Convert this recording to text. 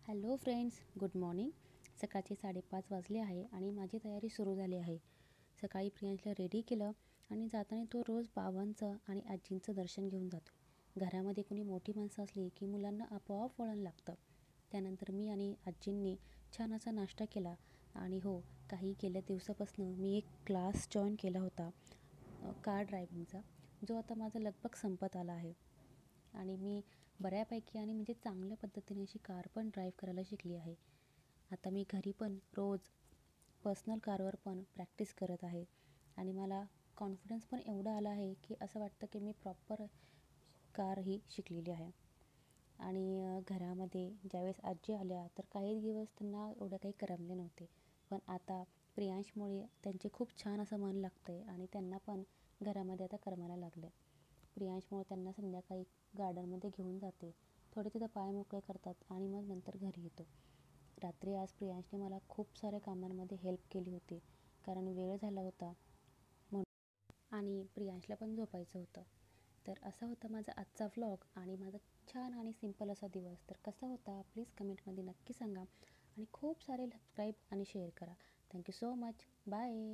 Hello friends, good morning. सकाळचे 5:30 वाजले आहे आणि माझी तयारी सुरू झाली आहे. सकाळी प्रियांशला रेडी केलं आणि जाताना तो रोज बाबांचं आणि आजींचं दर्शन घेऊन जातो. घरामध्ये कोणी मोठी माणसं असली की मुलांना आपोआप वळण लागतं. त्यानंतर मी आणि आजींनी छान असा नाश्ता केला आणि हो, काही गेल्या दिवसापासून मी एक क्लास जॉईन केला होता कार ड्रायव्हिंगचा, जो आता माझा लगभग संपत आला आहे. आणि मी बऱ्यापैकी आणि म्हणजे चांगल्या पद्धतीने अशी कार पण ड्राईव्ह करायला शिकली आहे. आता मी घरी पण रोज पर्सनल कारवर पण प्रॅक्टिस करत आहे आणि मला कॉन्फिडन्स पण एवढा आला आहे की असं वाटतं की मी प्रॉपर कार ही शिकलेली आहे. आणि घरामध्ये ज्यावेळेस आजी आल्या तर काही दिवस त्यांना एवढं काही करमले नव्हते, पण आता प्रियांशमुळे त्यांचे खूप छान असं मन लागतं आहे आणि त्यांना पण घरामध्ये आता करमायला लागलं. प्रियांशमुळे त्यांना संध्याकाळी गार्डनमध्ये घेऊन जाते, थोडे तिथं पाय मोकळे करतात आणि मग नंतर घरी येतो. रात्री आज प्रियांशने मला खूप साऱ्या कामांमध्ये हेल्प केली होती, कारण वेळ झाला होता म्हणून आणि प्रियांशला पण झोपायचं होतं. तर असा होता माझा आजचा व्लॉग आणि माझा छान आणि सिंपल असा दिवस. तर कसा होता प्लीज कमेंटमध्ये नक्की सांगा आणि खूप सारे सबस्क्राईब आणि शेअर करा. Thank you so much. बाय.